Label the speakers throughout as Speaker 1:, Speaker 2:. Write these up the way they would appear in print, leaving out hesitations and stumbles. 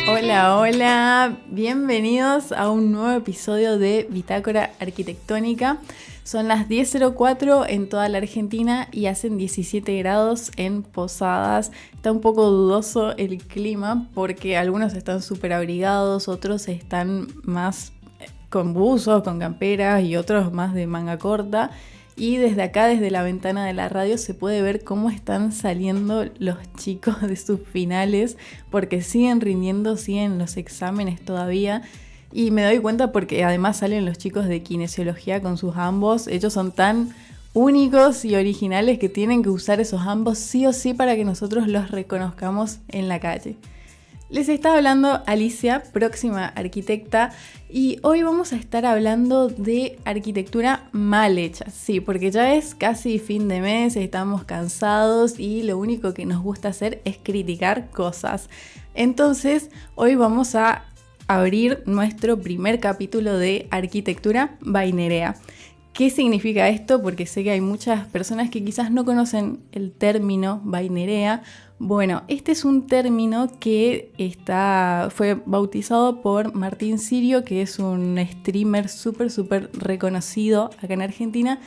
Speaker 1: Hola, hola, bienvenidos a un nuevo episodio de Bitácora Arquitectónica. Son las 10:04 en toda la Argentina y hacen 17 grados en Posadas. Está un poco dudoso el clima porque algunos están súper abrigados, otros están más con buzos, con camperas y otros más de manga corta. Y desde acá, desde la ventana de la radio, se puede ver cómo están saliendo los chicos de sus finales, porque siguen rindiendo, siguen los exámenes todavía. Y me doy cuenta porque además salen los chicos de kinesiología con sus ambos. Ellos son tan únicos y originales que tienen que usar esos ambos sí o sí para que nosotros los reconozcamos en la calle. Les está hablando Alicia, próxima arquitecta, y hoy vamos a estar hablando de arquitectura mal hecha. Sí, porque ya es casi fin de mes, estamos cansados y lo único que nos gusta hacer es criticar cosas. Entonces, hoy vamos a abrir nuestro primer capítulo de arquitectura vainerea. ¿Qué significa esto? Porque sé que hay muchas personas que quizás no conocen el término vainerea. Bueno, este es un término que fue bautizado por Martín Sirio, que es un streamer súper reconocido acá en Argentina,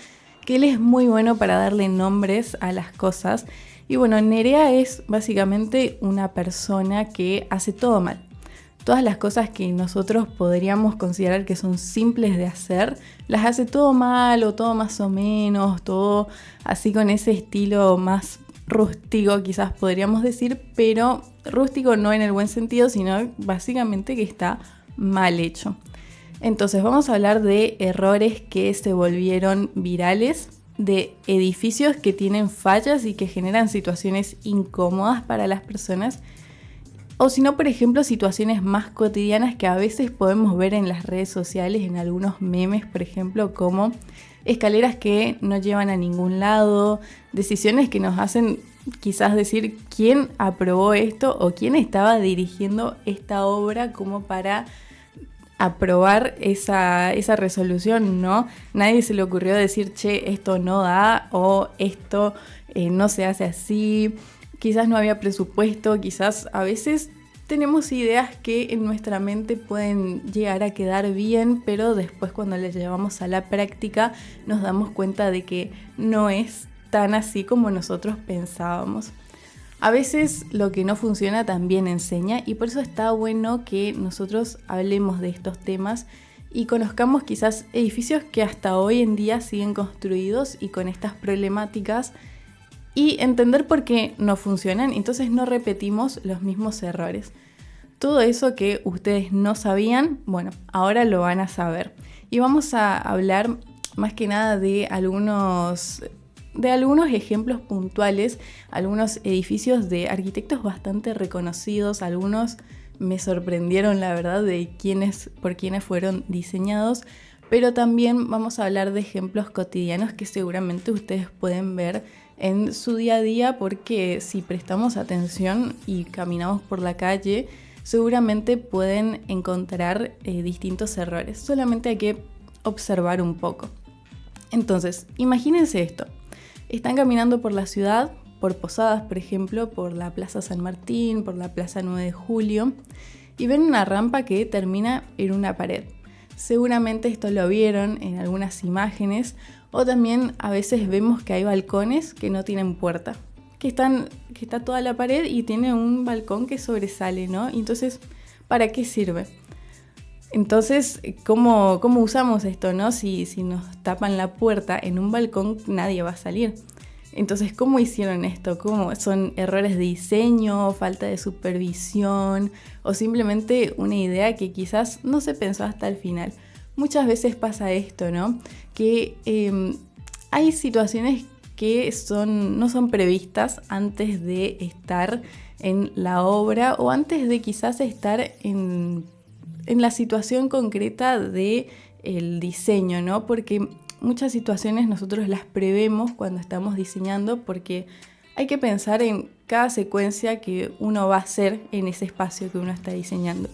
Speaker 1: que él es muy bueno para darle nombres a las cosas. Y bueno, Nerea es básicamente una persona que hace todo mal. Todas las cosas que nosotros podríamos considerar que son simples de hacer, las hace todo mal o todo más o menos, todo así con ese estilo más rústico quizás podríamos decir, pero rústico no en el buen sentido, sino básicamente que está mal hecho. Entonces vamos a hablar de errores que se volvieron virales, de edificios que tienen fallas y que generan situaciones incómodas para las personas. O si no, por ejemplo, situaciones más cotidianas que a veces podemos ver en las redes sociales, en algunos memes, por ejemplo, como escaleras que no llevan a ningún lado, decisiones que nos hacen quizás decir quién aprobó esto o quién estaba dirigiendo esta obra como para aprobar esa resolución, ¿no? Nadie se le ocurrió decir, che, esto no da o esto no se hace así. Quizás no había presupuesto, quizás a veces tenemos ideas que en nuestra mente pueden llegar a quedar bien, pero después cuando las llevamos a la práctica nos damos cuenta de que no es tan así como nosotros pensábamos. A veces lo que no funciona también enseña y por eso está bueno que nosotros hablemos de estos temas y conozcamos quizás edificios que hasta hoy en día siguen construidos y con estas problemáticas y entender por qué no funcionan, entonces no repetimos los mismos errores. Todo eso que ustedes no sabían, bueno, ahora lo van a saber. Y vamos a hablar más que nada de algunos ejemplos puntuales, algunos edificios de arquitectos bastante reconocidos, algunos me sorprendieron la verdad de por quiénes fueron diseñados, pero también vamos a hablar de ejemplos cotidianos que seguramente ustedes pueden ver en su día a día porque si prestamos atención y caminamos por la calle, seguramente pueden encontrar distintos errores. Solamente hay que observar un poco. Entonces, imagínense esto. Están caminando por la ciudad, por Posadas, por ejemplo, por la Plaza San Martín, por la Plaza 9 de Julio, y ven una rampa que termina en una pared. Seguramente esto lo vieron en algunas imágenes, o también a veces vemos que hay balcones que no tienen puerta, que está toda la pared y tiene un balcón que sobresale, ¿no? Entonces, ¿para qué sirve? Entonces, ¿cómo usamos esto, no? Si nos tapan la puerta en un balcón, nadie va a salir. Entonces, ¿cómo hicieron esto? ¿Cómo? ¿Son errores de diseño, falta de supervisión o simplemente una idea que quizás no se pensó hasta el final? Muchas veces pasa esto, ¿no? Que hay situaciones que no son previstas antes de estar en la obra o antes de quizás estar en la situación concreta del diseño, ¿no? Porque muchas situaciones nosotros las prevemos cuando estamos diseñando porque hay que pensar en cada secuencia que uno va a hacer en ese espacio que uno está diseñando.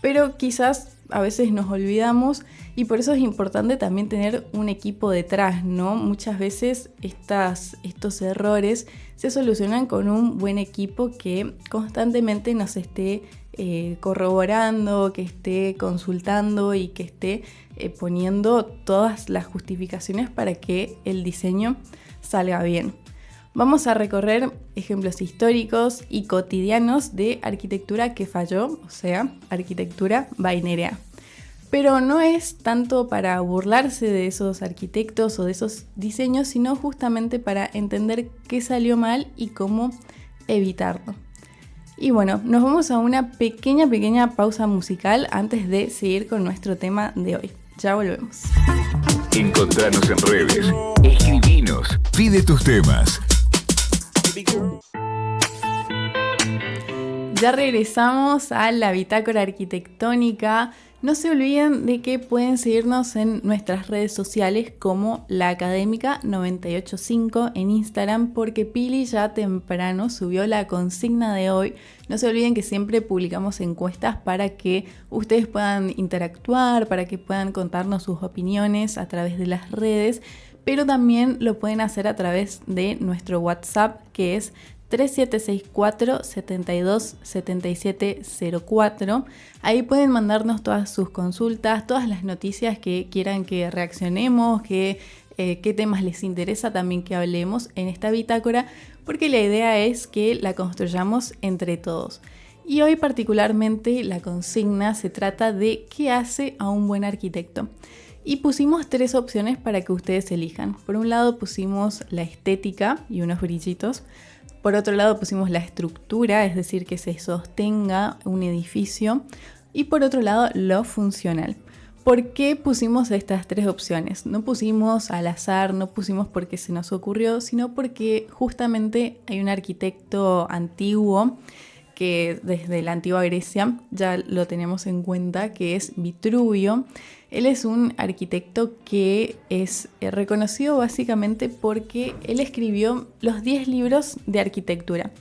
Speaker 1: Pero quizás a veces nos olvidamos y por eso es importante también tener un equipo detrás, ¿no? Muchas veces estos errores se solucionan con un buen equipo que constantemente nos esté corroborando, que esté consultando y que esté poniendo todas las justificaciones para que el diseño salga bien. Vamos a recorrer ejemplos históricos y cotidianos de arquitectura que falló, o sea, arquitectura Vainerea. Pero no es tanto para burlarse de esos arquitectos o de esos diseños, sino justamente para entender qué salió mal y cómo evitarlo. Y bueno, nos vamos a una pequeña pausa musical antes de seguir con nuestro tema de hoy. Ya volvemos.
Speaker 2: Encontranos en redes, escribinos, pide tus temas.
Speaker 1: Ya regresamos a la Bitácora Arquitectónica. No se olviden de que pueden seguirnos en nuestras redes sociales como La Académica 985 en Instagram, porque Pili ya temprano subió la consigna de hoy. No se olviden que siempre publicamos encuestas para que ustedes puedan interactuar, para que puedan contarnos sus opiniones a través de las redes, pero también lo pueden hacer a través de nuestro WhatsApp, que es 3764 72 7704. Ahí pueden mandarnos todas sus consultas, todas las noticias que quieran que reaccionemos, qué temas les interesa también que hablemos en esta bitácora, porque la idea es que la construyamos entre todos. Y hoy particularmente la consigna se trata de qué hace a un buen arquitecto. Y pusimos 3 opciones para que ustedes elijan. Por un lado pusimos la estética y unos brillitos. Por otro lado pusimos la estructura, es decir, que se sostenga un edificio. Y por otro lado, lo funcional. ¿Por qué pusimos estas 3 opciones? No pusimos al azar, no pusimos porque se nos ocurrió, sino porque justamente hay un arquitecto antiguo que desde la antigua Grecia ya lo tenemos en cuenta, que es Vitruvio. Él es un arquitecto que es reconocido básicamente porque él escribió los 10 libros de arquitectura.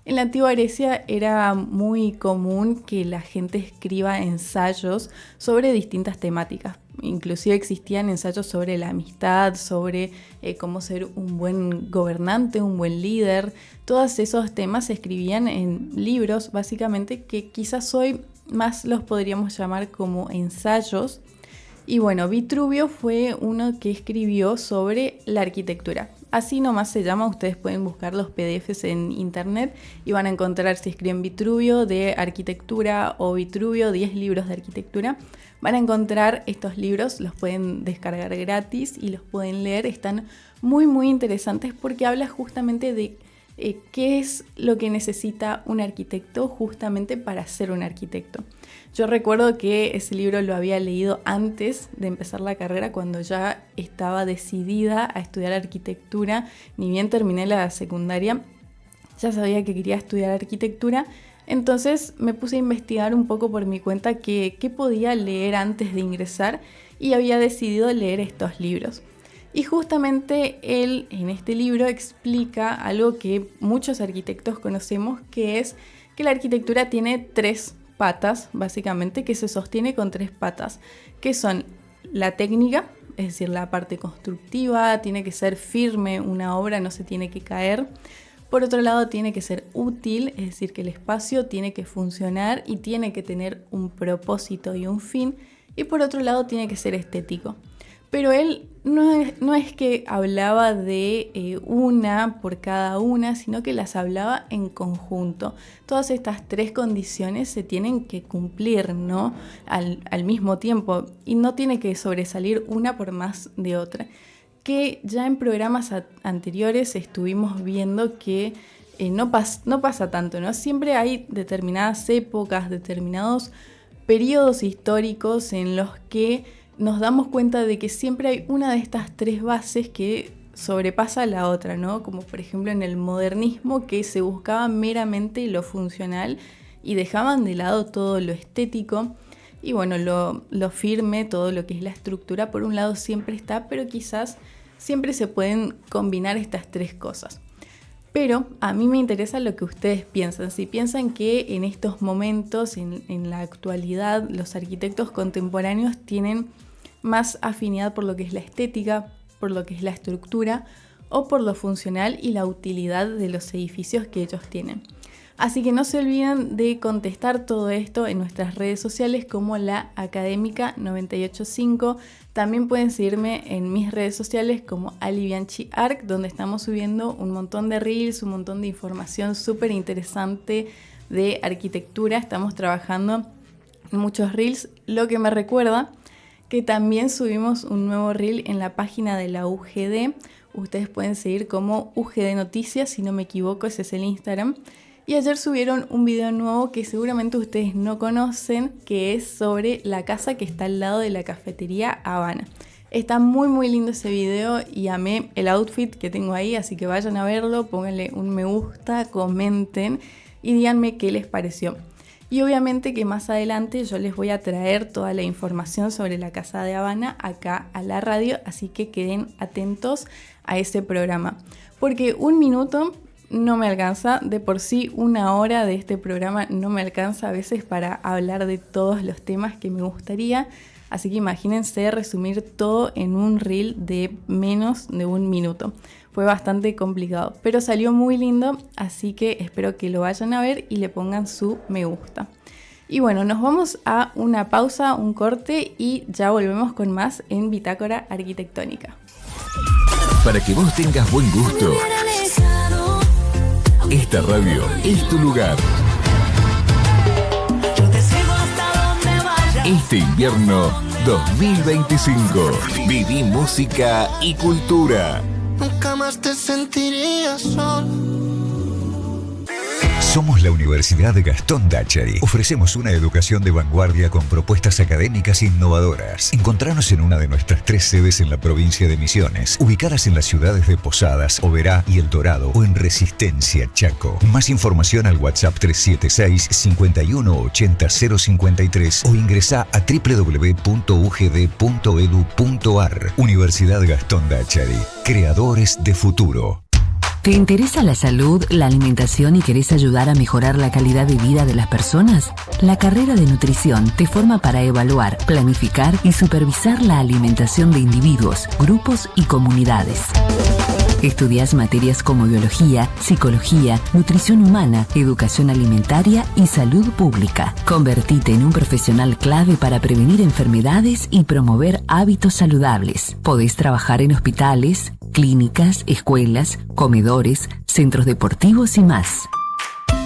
Speaker 1: En la antigua Grecia era muy común que la gente escriba ensayos sobre distintas temáticas. Inclusive existían ensayos sobre la amistad, sobre cómo ser un buen gobernante, un buen líder. Todos esos temas se escribían en libros, básicamente, que quizás hoy más los podríamos llamar como ensayos. Y bueno, Vitruvio fue uno que escribió sobre la arquitectura. Así nomás se llama, ustedes pueden buscar los PDFs en internet y van a encontrar, si escriben Vitruvio de arquitectura o Vitruvio 10 libros de arquitectura, van a encontrar estos libros, los pueden descargar gratis y los pueden leer. Están muy interesantes porque habla justamente de qué es lo que necesita un arquitecto justamente para ser un arquitecto. Yo recuerdo que ese libro lo había leído antes de empezar la carrera, cuando ya estaba decidida a estudiar arquitectura. Ni bien terminé la secundaria, ya sabía que quería estudiar arquitectura. Entonces me puse a investigar un poco por mi cuenta qué podía leer antes de ingresar y había decidido leer estos libros. Y justamente él en este libro explica algo que muchos arquitectos conocemos, que es que la arquitectura tiene 3 patas, básicamente, que se sostiene con 3 patas, que son la técnica, es decir, la parte constructiva, tiene que ser firme, una obra no se tiene que caer. Por otro lado, tiene que ser útil, es decir, que el espacio tiene que funcionar y tiene que tener un propósito y un fin. Y por otro lado, tiene que ser estético. Pero él no es que hablaba de una por cada una, sino que las hablaba en conjunto. Todas estas 3 condiciones se tienen que cumplir, ¿no? Al mismo tiempo, y no tiene que sobresalir una por más de otra. Que ya en programas anteriores estuvimos viendo que no pasa tanto, ¿no? Siempre hay determinadas épocas, determinados periodos históricos en los que nos damos cuenta de que siempre hay una de estas 3 bases que sobrepasa a la otra, ¿no? Como por ejemplo en el modernismo, que se buscaba meramente lo funcional y dejaban de lado todo lo estético. Y bueno, lo firme, todo lo que es la estructura, por un lado siempre está, pero quizás siempre se pueden combinar estas 3 cosas. Pero a mí me interesa lo que ustedes piensan. Si piensan que en estos momentos, en la actualidad, los arquitectos contemporáneos tienen más afinidad por lo que es la estética, por lo que es la estructura o por lo funcional y la utilidad de los edificios que ellos tienen. Así que no se olviden de contestar todo esto en nuestras redes sociales como La Académica 985. También pueden seguirme en mis redes sociales como alibianchiarc, donde estamos subiendo un montón de reels, un montón de información súper interesante de arquitectura. Estamos trabajando en muchos reels, lo que me recuerda que también subimos un nuevo reel en la página de la UGD. Ustedes pueden seguir como UGD Noticias, si no me equivoco, ese es el Instagram. Y ayer subieron un video nuevo que seguramente ustedes no conocen, que es sobre la casa que está al lado de la cafetería Habana. Está muy lindo ese video y amé el outfit que tengo ahí, así que vayan a verlo, pónganle un me gusta, comenten y díganme qué les pareció. Y obviamente que más adelante yo les voy a traer toda la información sobre la casa de Habana acá a la radio, así que queden atentos a ese programa. Porque un minuto no me alcanza, de por sí una hora de este programa no me alcanza a veces para hablar de todos los temas que me gustaría, así que imagínense resumir todo en un reel de menos de un minuto. Fue bastante complicado, pero salió muy lindo, así que espero que lo vayan a ver y le pongan su me gusta. Y bueno, nos vamos a una pausa, un corte y ya volvemos con más en Bitácora Arquitectónica.
Speaker 2: Para que vos tengas buen gusto, esta radio es tu lugar. Este invierno 2025, viví música y cultura.
Speaker 3: Nunca más te sentirías solo.
Speaker 4: Somos la Universidad Gastón Dacheri. Ofrecemos una educación de vanguardia con propuestas académicas innovadoras. Encontranos en una de nuestras 3 sedes en la provincia de Misiones, ubicadas en las ciudades de Posadas, Oberá y El Dorado, o en Resistencia, Chaco. Más información al WhatsApp 376 51 80 053 o ingresá a www.ugd.edu.ar. Universidad Gastón Dacheri. Creadores de futuro.
Speaker 5: ¿Te interesa la salud, la alimentación y querés ayudar a mejorar la calidad de vida de las personas? La carrera de nutrición te forma para evaluar, planificar y supervisar la alimentación de individuos, grupos y comunidades. Estudias materias como biología, psicología, nutrición humana, educación alimentaria y salud pública. Convertite en un profesional clave para prevenir enfermedades y promover hábitos saludables. Podés trabajar en hospitales, clínicas, escuelas, comedores, centros deportivos y más.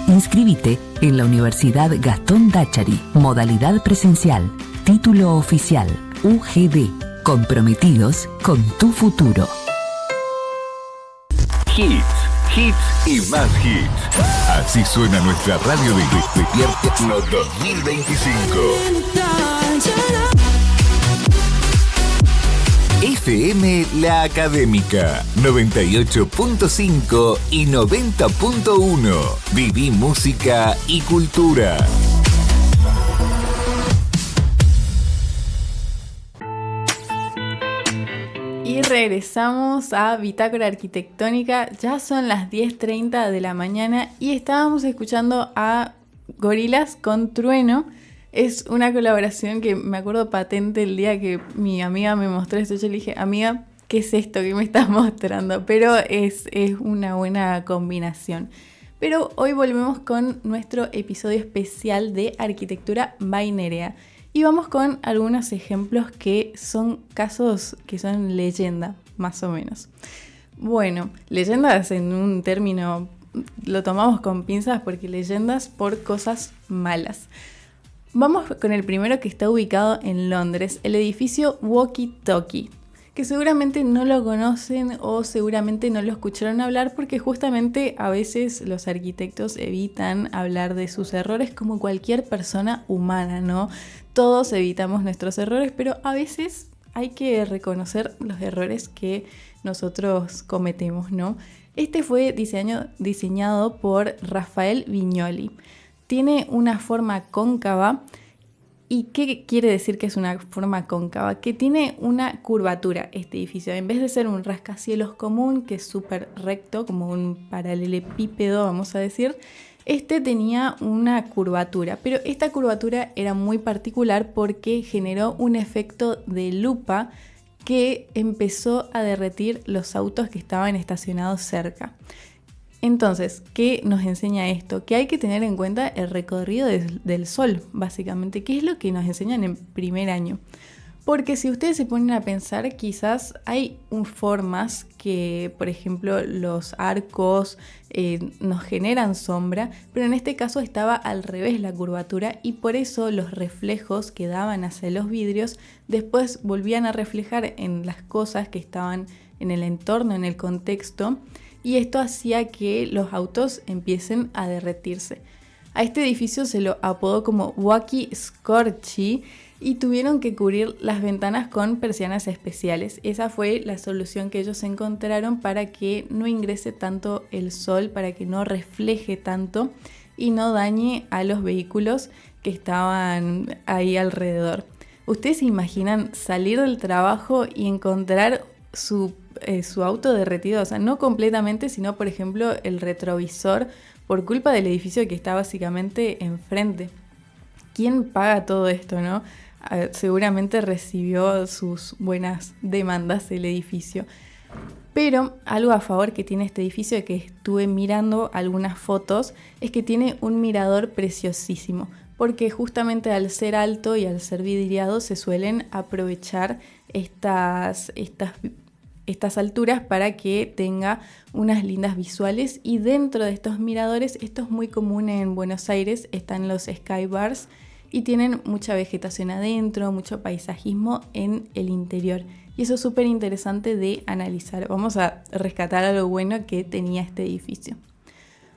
Speaker 5: Inscríbete en la Universidad Gastón Dacheri, modalidad presencial, título oficial, UGD, comprometidos con tu futuro.
Speaker 2: Hits, hits y más hits. Así suena nuestra radio de Invierno 2025. FM La Académica 98.5 y 90.1. Viví música y cultura.
Speaker 1: Y regresamos a Bitácora Arquitectónica. Ya son las 10:30 de la mañana y estábamos escuchando a Gorillaz con Trueno. Es una colaboración que me acuerdo patente el día que mi amiga me mostró esto. Yo le dije, amiga, ¿qué es esto que me estás mostrando? Pero es una buena combinación. Pero hoy volvemos con nuestro episodio especial de Arquitectura by Nerea. Y vamos con algunos ejemplos que son casos que son leyenda, más o menos. Bueno, leyendas en un término lo tomamos con pinzas porque leyendas por cosas malas. Vamos con el primero que está ubicado en Londres, el edificio Walkie Talkie, que seguramente no lo conocen o seguramente no lo escucharon hablar porque justamente a veces los arquitectos evitan hablar de sus errores como cualquier persona humana, ¿no? Todos evitamos nuestros errores, pero a veces hay que reconocer los errores que nosotros cometemos, ¿no? Este fue diseñado por Rafael Viñoli. Tiene una forma cóncava ¿Y qué quiere decir que es una forma cóncava? Que tiene una curvatura este edificio. En vez de ser un rascacielos común, que es súper recto, como un paralelepípedo, vamos a decir, este tenía una curvatura. Pero esta curvatura era muy particular porque generó un efecto de lupa que empezó a derretir los autos que estaban estacionados cerca. Entonces, ¿qué nos enseña esto? Que hay que tener en cuenta el recorrido del Sol, básicamente, que es lo que nos enseñan en primer año. Porque si ustedes se ponen a pensar, quizás hay formas que, por ejemplo, los arcos nos generan sombra, pero en este caso estaba al revés la curvatura y por eso los reflejos que daban hacia los vidrios después volvían a reflejar en las cosas que estaban en el entorno, en el contexto, y esto hacía que los autos empiecen a derretirse. A este edificio se lo apodó como Wacky Scorchy y tuvieron que cubrir las ventanas con persianas especiales. Esa fue la solución que ellos encontraron para que no ingrese tanto el sol, para que no refleje tanto y no dañe a los vehículos que estaban ahí alrededor. ¿Ustedes se imaginan salir del trabajo y encontrar su auto derretido? O sea, no completamente, sino por ejemplo el retrovisor por culpa del edificio que está básicamente enfrente. ¿Quién paga todo esto, no? Seguramente recibió sus buenas demandas el edificio. Pero algo a favor que tiene este edificio, que estuve mirando algunas fotos, es que tiene un mirador preciosísimo, porque justamente al ser alto y al ser vidriado se suelen aprovechar estas alturas para que tenga unas lindas visuales, y dentro de estos miradores, esto es muy común en Buenos Aires, están los sky bars y tienen mucha vegetación adentro, mucho paisajismo en el interior, y eso es súper interesante de analizar. Vamos a rescatar algo bueno que tenía este edificio.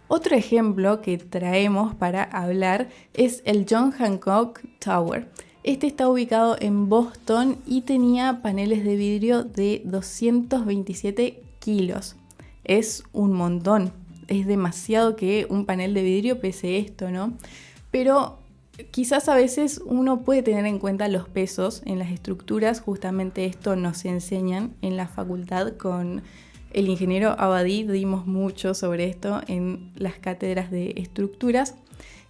Speaker 1: Otro ejemplo que traemos para hablar es el John Hancock Tower. Este está ubicado en Boston y tenía paneles de vidrio de 227 kilos. Es un montón, es demasiado que un panel de vidrio pese esto, ¿no? Pero quizás a veces uno puede tener en cuenta los pesos en las estructuras. Justamente esto nos enseñan en la facultad con el ingeniero Abadí, dimos mucho sobre esto en las cátedras de estructuras.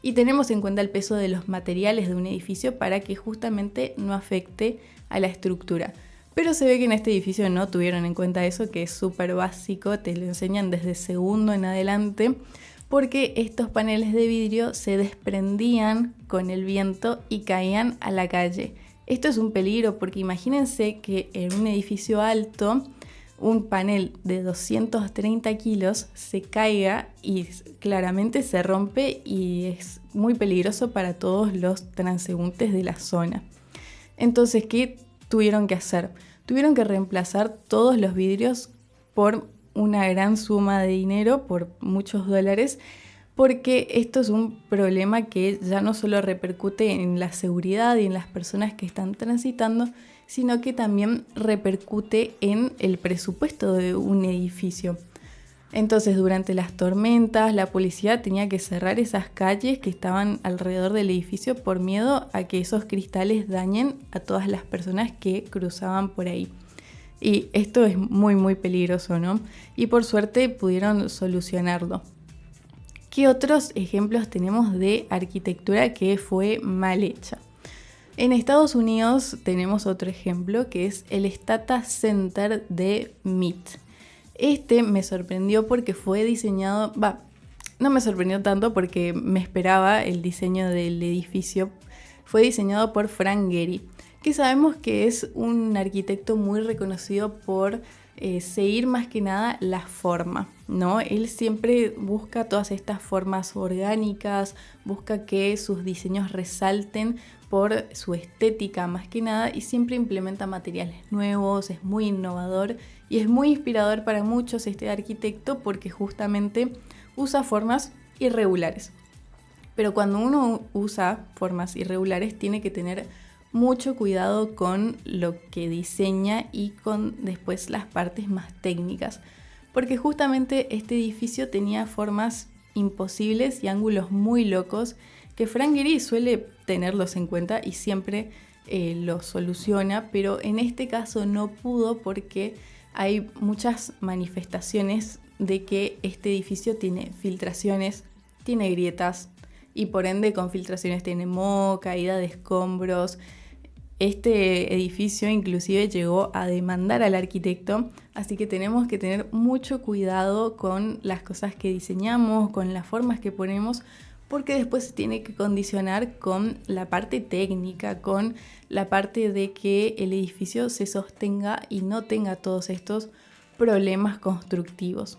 Speaker 1: Y tenemos en cuenta el peso de los materiales de un edificio para que justamente no afecte a la estructura. Pero se ve que en este edificio no tuvieron en cuenta eso, que es súper básico, te lo enseñan desde segundo en adelante, porque estos paneles de vidrio se desprendían con el viento y caían a la calle. Esto es un peligro porque imagínense que en un edificio alto un panel de 230 kilos se caiga y claramente se rompe y es muy peligroso para todos los transeúntes de la zona. Entonces, ¿qué tuvieron que hacer? Tuvieron que reemplazar todos los vidrios por una gran suma de dinero, por muchos dólares, porque esto es un problema que ya no solo repercute en la seguridad y en las personas que están transitando, sino que también repercute en el presupuesto de un edificio. Entonces, durante las tormentas, la policía tenía que cerrar esas calles que estaban alrededor del edificio por miedo a que esos cristales dañen a todas las personas que cruzaban por ahí. Y esto es muy, muy peligroso, ¿no? Y por suerte pudieron solucionarlo. ¿Qué otros ejemplos tenemos de arquitectura que fue mal hecha? En Estados Unidos tenemos otro ejemplo que es el Stata Center de MIT. Este me sorprendió porque fue diseñado, no me sorprendió tanto porque me esperaba el diseño del edificio. Fue diseñado por Frank Gehry, que sabemos que es un arquitecto muy reconocido por seguir más que nada la forma, ¿no? Él siempre busca todas estas formas orgánicas, busca que sus diseños resalten por su estética más que nada y siempre implementa materiales nuevos, es muy innovador y es muy inspirador para muchos este arquitecto porque justamente usa formas irregulares. Pero cuando uno usa formas irregulares tiene que tener mucho cuidado con lo que diseña y con después las partes más técnicas, porque justamente este edificio tenía formas imposibles y ángulos muy locos que Frank Gehry suele tenerlos en cuenta y siempre los soluciona, pero en este caso no pudo porque hay muchas manifestaciones de que este edificio tiene filtraciones, tiene grietas y por ende con filtraciones tiene moho, caída de escombros. Este edificio inclusive llegó a demandar al arquitecto, así que tenemos que tener mucho cuidado con las cosas que diseñamos, con las formas que ponemos, porque después se tiene que condicionar con la parte técnica, con la parte de que el edificio se sostenga y no tenga todos estos problemas constructivos.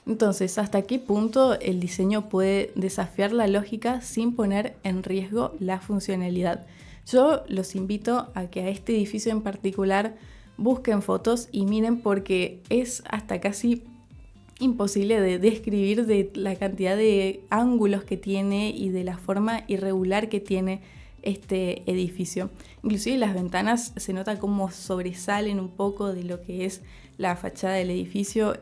Speaker 1: Entonces, ¿hasta qué punto el diseño puede desafiar la lógica sin poner en riesgo la funcionalidad? Yo los invito a que a este edificio en particular busquen fotos y miren, porque es hasta casi imposible de describir de la cantidad de ángulos que tiene y de la forma irregular que tiene este edificio. Inclusive las ventanas se nota cómo sobresalen un poco de lo que es la fachada del edificio.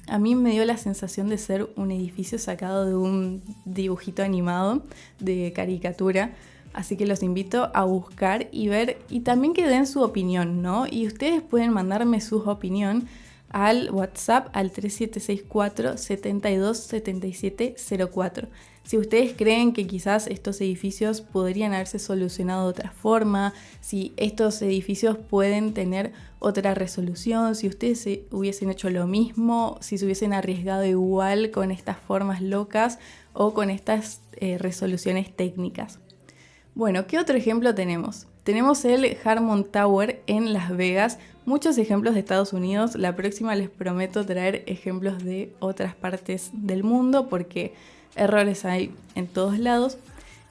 Speaker 1: A mí me dio la sensación de ser un edificio sacado de un dibujito animado de caricatura. Así que los invito a buscar y ver, y también que den su opinión, ¿no? Y ustedes pueden mandarme su opinión al WhatsApp al 3764 72 77 04. Si ustedes creen que quizás estos edificios podrían haberse solucionado de otra forma, si estos edificios pueden tener otra resolución, si ustedes hubiesen hecho lo mismo, si se hubiesen arriesgado igual con estas formas locas o con estas resoluciones técnicas. Bueno, ¿qué otro ejemplo tenemos? Tenemos el Harmon Tower en Las Vegas, muchos ejemplos de Estados Unidos. La próxima les prometo traer ejemplos de otras partes del mundo porque errores hay en todos lados.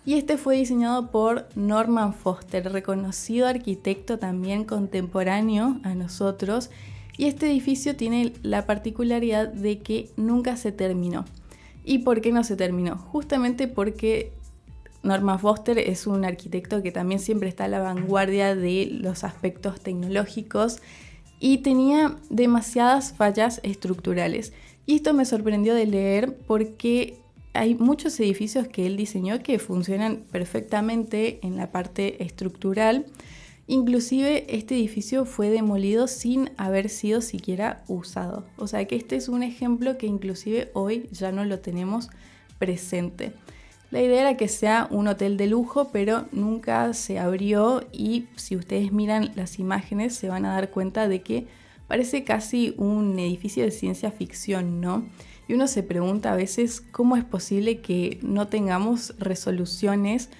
Speaker 1: Y este fue diseñado por Norman Foster, reconocido arquitecto también contemporáneo a nosotros. Y este edificio tiene la particularidad de que nunca se terminó. ¿Y por qué no se terminó? Justamente porque Norman Foster es un arquitecto que también siempre está a la vanguardia de los aspectos tecnológicos y tenía demasiadas fallas estructurales. Y esto me sorprendió de leer porque hay muchos edificios que él diseñó que funcionan perfectamente en la parte estructural. Inclusive este edificio fue demolido sin haber sido siquiera usado. O sea que este es un ejemplo que inclusive hoy ya no lo tenemos presente. La idea era que sea un hotel de lujo, pero nunca se abrió y si ustedes miran las imágenes se van a dar cuenta de que parece casi un edificio de ciencia ficción, ¿no? Y uno se pregunta a veces cómo es posible que no tengamos resoluciones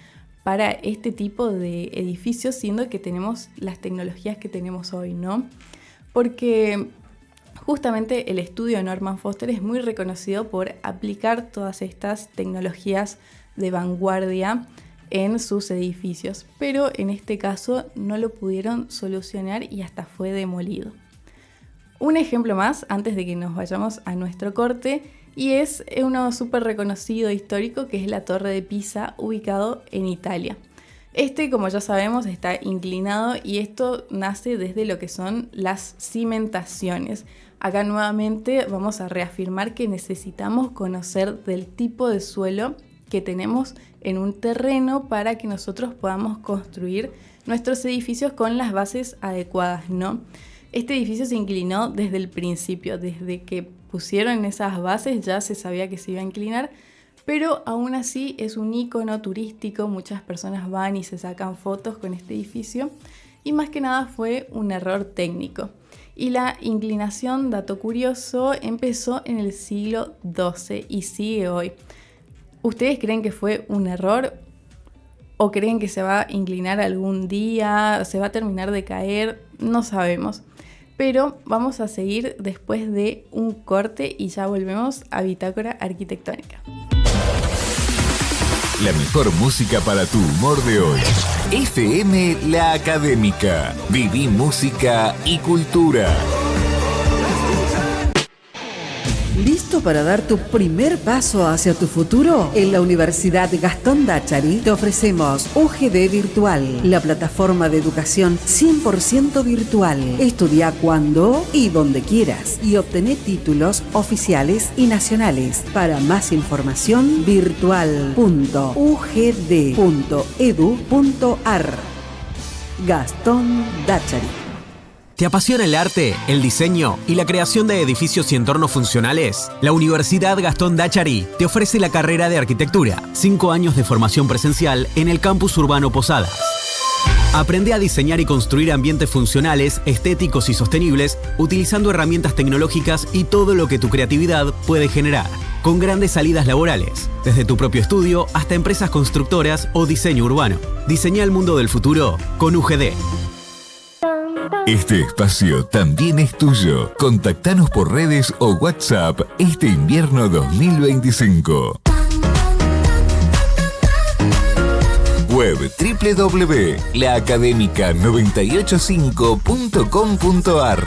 Speaker 1: para este tipo de edificios, siendo que tenemos las tecnologías que tenemos hoy, ¿no? Porque justamente el estudio de Norman Foster es muy reconocido por aplicar todas estas tecnologías de vanguardia en sus edificios, pero en este caso no lo pudieron solucionar y hasta fue demolido. Un ejemplo más antes de que nos vayamos a nuestro corte, y es uno súper reconocido histórico que es la Torre de Pisa, ubicado en Italia. Como ya sabemos, está inclinado y esto nace desde lo que son las cimentaciones. Acá nuevamente vamos a reafirmar que necesitamos conocer del tipo de suelo que tenemos en un terreno para que nosotros podamos construir nuestros edificios con las bases adecuadas, ¿no? Este edificio se inclinó desde el principio, desde que pusieron esas bases ya se sabía que se iba a inclinar, pero aún así es un icono turístico, muchas personas van y se sacan fotos con este edificio y más que nada fue un error técnico. Y la inclinación, dato curioso, empezó en el siglo XII y sigue hoy. ¿Ustedes creen que fue un error o creen que se va a inclinar algún día, se va a terminar de caer? No sabemos. Pero vamos a seguir después de un corte y ya volvemos a Bitácora Arquitectónica.
Speaker 2: La mejor música para tu humor de hoy. FM La Académica. Viví música y cultura.
Speaker 6: ¿Listo para dar tu primer paso hacia tu futuro? En la Universidad Gastón Dachari te ofrecemos UGD Virtual, la plataforma de educación 100% virtual. Estudia cuando y donde quieras y obtené títulos oficiales y nacionales. Para más información, virtual.ugd.edu.ar. Gastón Dachari.
Speaker 7: ¿Te apasiona el arte, el diseño y la creación de edificios y entornos funcionales? La Universidad Gastón Dachari te ofrece la carrera de arquitectura, 5 años de formación presencial en el campus urbano Posadas. Aprende a diseñar y construir ambientes funcionales, estéticos y sostenibles, utilizando herramientas tecnológicas y todo lo que tu creatividad puede generar, con grandes salidas laborales, desde tu propio estudio hasta empresas constructoras o diseño urbano. Diseña el mundo del futuro con UGD.
Speaker 2: Este espacio también es tuyo. Contactanos por redes o WhatsApp este invierno 2025. Web www.laacademica985.com.ar.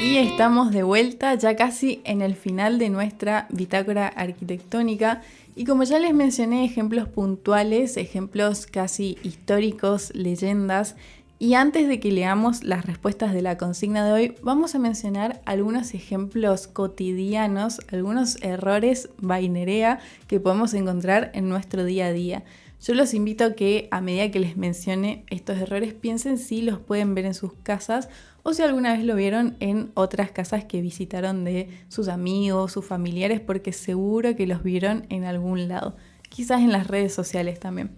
Speaker 1: Y estamos de vuelta ya casi en el final de nuestra bitácora arquitectónica. Y como ya les mencioné, ejemplos puntuales, ejemplos casi históricos, leyendas. Y antes de que leamos las respuestas de la consigna de hoy, vamos a mencionar algunos ejemplos cotidianos, algunos errores vainerea que podemos encontrar en nuestro día a día. Yo los invito a que a medida que les mencione estos errores piensen si los pueden ver en sus casas o si alguna vez lo vieron en otras casas que visitaron de sus amigos, sus familiares, porque seguro que los vieron en algún lado, quizás en las redes sociales también.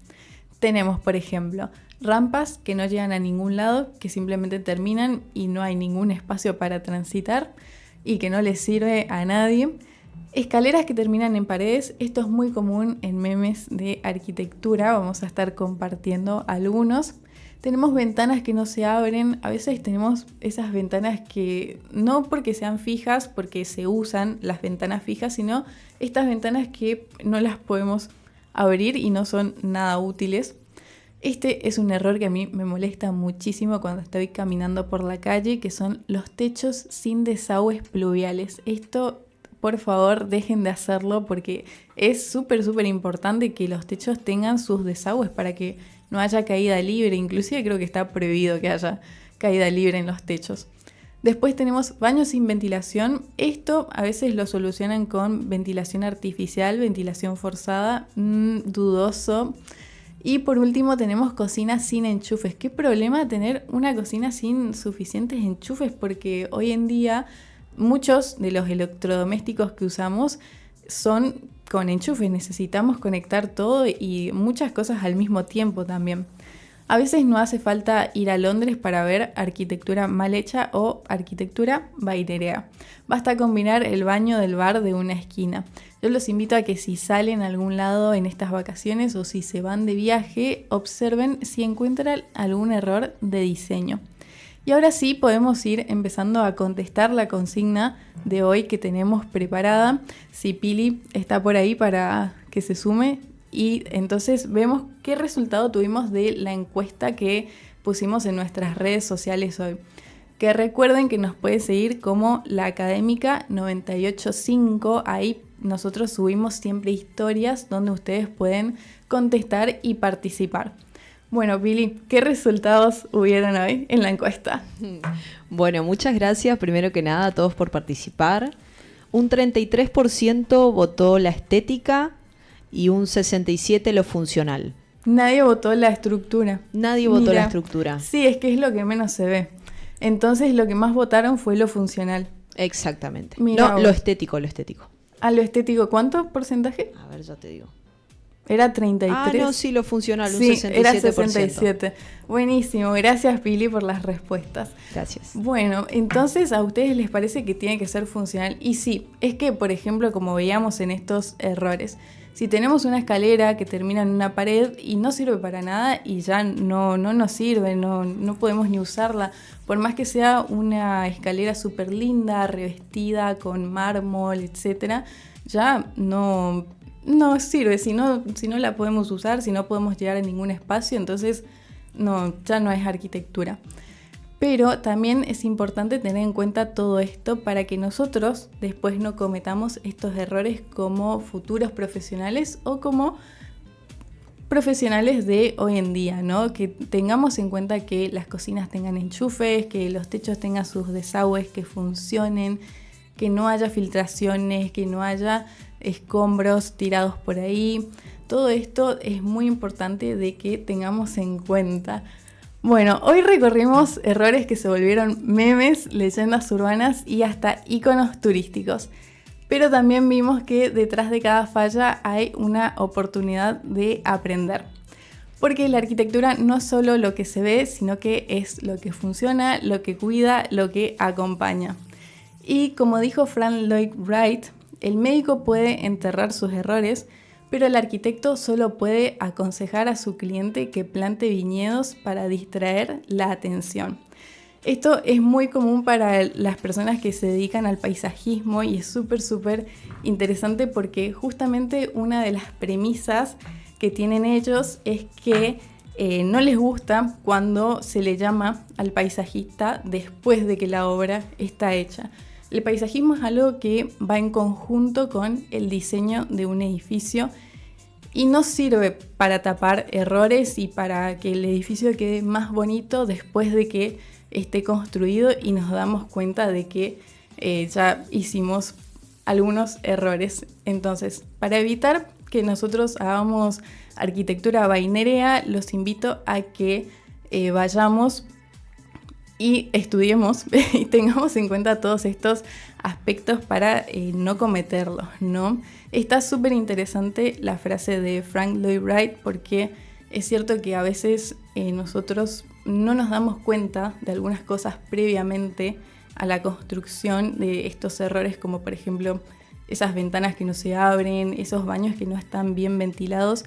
Speaker 1: Tenemos, por ejemplo, rampas que no llegan a ningún lado, que simplemente terminan y no hay ningún espacio para transitar y que no les sirve a nadie. Escaleras que terminan en paredes, esto es muy común en memes de arquitectura, vamos a estar compartiendo algunos. Tenemos ventanas que no se abren, a veces tenemos esas ventanas que no porque sean fijas, porque se usan las ventanas fijas, sino estas ventanas que no las podemos abrir y no son nada útiles. Este es un error que a mí me molesta muchísimo cuando estoy caminando por la calle, que son los techos sin desagües pluviales. Esto, por favor, dejen de hacerlo porque es súper importante que los techos tengan sus desagües para que no haya caída libre. Inclusive creo que está prohibido que haya caída libre en los techos. Después tenemos baños sin ventilación. Esto a veces lo solucionan con ventilación artificial, ventilación forzada, dudoso. Y por último tenemos cocinas sin enchufes. ¿Qué problema tener una cocina sin suficientes enchufes? Porque hoy en día muchos de los electrodomésticos que usamos son con enchufes. Necesitamos conectar todo y muchas cosas al mismo tiempo también. A veces no hace falta ir a Londres para ver arquitectura mal hecha o arquitectura vainerea. Basta combinar el baño del bar de una esquina. Yo los invito a que si salen a algún lado en estas vacaciones o si se van de viaje, observen si encuentran algún error de diseño. Y ahora sí podemos ir empezando a contestar la consigna de hoy que tenemos preparada. Si Pili está por ahí para que se sume. Y entonces vemos qué resultado tuvimos de la encuesta que pusimos en nuestras redes sociales hoy. Que recuerden que nos puede seguir como La Académica 985. Ahí nosotros subimos siempre historias donde ustedes pueden contestar y participar. Bueno, Pili, ¿qué resultados hubieron hoy en la encuesta?
Speaker 8: Bueno, muchas gracias primero que nada a todos por participar. Un 33% votó la estética y un 67% lo funcional.
Speaker 1: Nadie votó la estructura.
Speaker 8: Nadie votó la estructura.
Speaker 1: Sí, es que es lo que menos se ve. Entonces lo que más votaron fue lo funcional.
Speaker 8: Exactamente.
Speaker 1: Mirá
Speaker 8: no,
Speaker 1: vos.
Speaker 8: lo estético.
Speaker 1: A lo estético, ¿cuánto porcentaje?
Speaker 8: A ver, ya te digo.
Speaker 1: Era 33.
Speaker 8: Ah, no, sí, lo funcional, un
Speaker 1: sí,
Speaker 8: 67%.
Speaker 1: Era 67. Buenísimo, gracias Pili por las respuestas.
Speaker 8: Gracias.
Speaker 1: Bueno, entonces a ustedes les parece que tiene que ser funcional. Y sí, es que por ejemplo, como veíamos en estos errores, si tenemos una escalera que termina en una pared y no sirve para nada y ya no nos sirve, no podemos ni usarla, por más que sea una escalera súper linda, revestida con mármol, etcétera, ya no sirve. Si no la podemos usar, si no podemos llegar a ningún espacio, entonces ya no es arquitectura. Pero también es importante tener en cuenta todo esto para que nosotros después no cometamos estos errores como futuros profesionales o como profesionales de hoy en día, ¿no? Que tengamos en cuenta que las cocinas tengan enchufes, que los techos tengan sus desagües que funcionen, que no haya filtraciones, que no haya escombros tirados por ahí. Todo esto es muy importante de que tengamos en cuenta. Bueno, hoy recorrimos errores que se volvieron memes, leyendas urbanas y hasta íconos turísticos. Pero también vimos que detrás de cada falla hay una oportunidad de aprender. Porque la arquitectura no es solo lo que se ve, sino que es lo que funciona, lo que cuida, lo que acompaña. Y como dijo Frank Lloyd Wright, el médico puede enterrar sus errores, pero el arquitecto solo puede aconsejar a su cliente que plante viñedos para distraer la atención. Esto es muy común para las personas que se dedican al paisajismo y es súper interesante porque justamente una de las premisas que tienen ellos es que no les gusta cuando se le llama al paisajista después de que la obra está hecha. El paisajismo es algo que va en conjunto con el diseño de un edificio y no sirve para tapar errores y para que el edificio quede más bonito después de que esté construido y nos damos cuenta de que ya hicimos algunos errores. Entonces, para evitar que nosotros hagamos arquitectura vainerea, los invito a que vayamos y estudiemos y tengamos en cuenta todos estos aspectos para no cometerlos, ¿no? Está súper interesante la frase de Frank Lloyd Wright porque es cierto que a veces nosotros no nos damos cuenta de algunas cosas previamente a la construcción de estos errores, como por ejemplo esas ventanas que no se abren, esos baños que no están bien ventilados,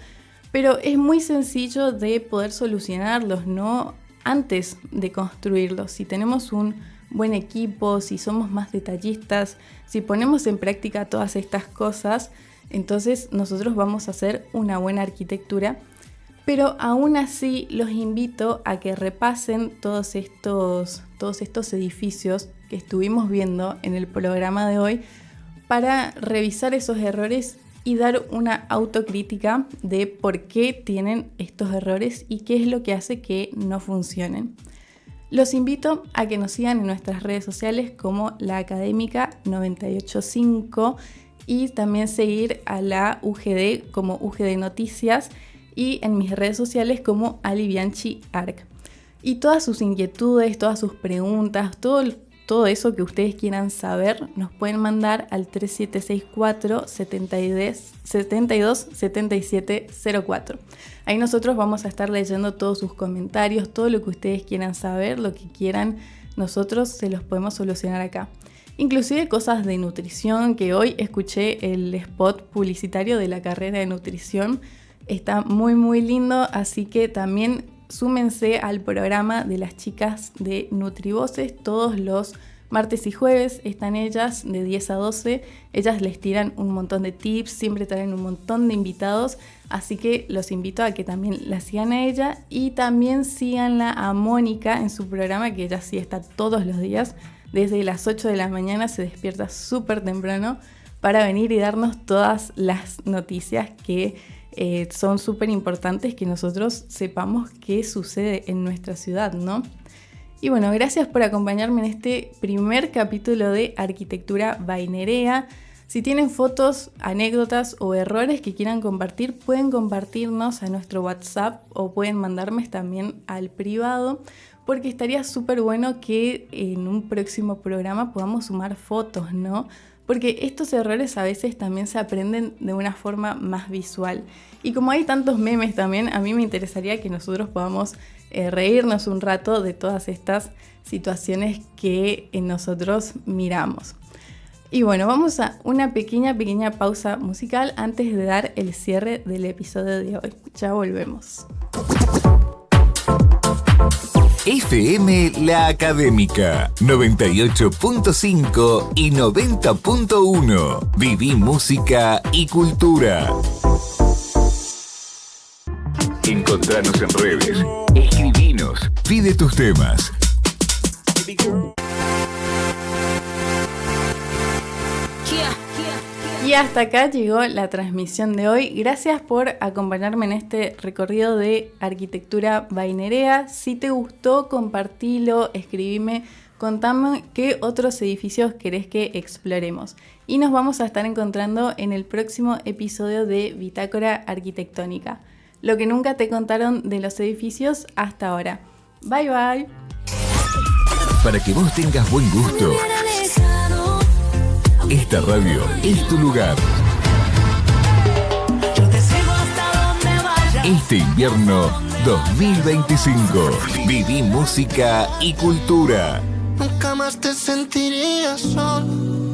Speaker 1: pero es muy sencillo de poder solucionarlos, ¿no? Antes de construirlos. Si tenemos un buen equipo, si somos más detallistas, si ponemos en práctica todas estas cosas, entonces nosotros vamos a hacer una buena arquitectura. Pero aún así los invito a que repasen todos estos edificios que estuvimos viendo en el programa de hoy para revisar esos errores y dar una autocrítica de por qué tienen estos errores y qué es lo que hace que no funcionen. Los invito a que nos sigan en nuestras redes sociales como La Académica 985 y también seguir a la UGD como UGD Noticias y en mis redes sociales como Ali Bianchi Arc. Y todas sus inquietudes, todas sus preguntas, todo eso que ustedes quieran saber, nos pueden mandar al 3764 72 77 04. Ahí nosotros vamos a estar leyendo todos sus comentarios, todo lo que ustedes quieran saber, lo que quieran, nosotros se los podemos solucionar acá. Inclusive cosas de nutrición, que hoy escuché el spot publicitario de la carrera de nutrición. Está muy lindo, así que también súmense al programa de las chicas de Nutrivoces. Todos los martes y jueves están ellas de 10 a 12. Ellas les tiran un montón de tips, siempre traen un montón de invitados. Así que los invito a que también la sigan a ella y también síganla a Mónica en su programa, que ella sí está todos los días. Desde las 8 de la mañana se despierta súper temprano para venir y darnos todas las noticias que son súper importantes que nosotros sepamos qué sucede en nuestra ciudad, ¿no? Y bueno, gracias por acompañarme en este primer capítulo de Arquitectura Vainerea. Si tienen fotos, anécdotas o errores que quieran compartir, pueden compartirnos a nuestro WhatsApp o pueden mandarme también al privado, porque estaría súper bueno que en un próximo programa podamos sumar fotos, ¿no? Porque estos errores a veces también se aprenden de una forma más visual. Y como hay tantos memes también, a mí me interesaría que nosotros podamos reírnos un rato de todas estas situaciones que nosotros miramos. Y bueno, vamos a una pequeña pausa musical antes de dar el cierre del episodio de hoy. Ya volvemos.
Speaker 2: FM La Académica 98.5 y 90.1. Viví música y cultura. Encontranos en redes. Escribinos. Pide tus temas.
Speaker 9: baby girl.
Speaker 1: Y hasta acá llegó la transmisión de hoy. Gracias por acompañarme en este recorrido de arquitectura Vainerea. Si te gustó, compartilo, escribime, contame qué otros edificios querés que exploremos. Y nos vamos a estar encontrando en el próximo episodio de Bitácora Arquitectónica. Lo que nunca te contaron de los edificios hasta ahora. Bye bye.
Speaker 2: Para que vos tengas buen gusto, esta radio es tu lugar. Este invierno 2025, viví música y cultura.
Speaker 3: Nunca más te sentirías solo.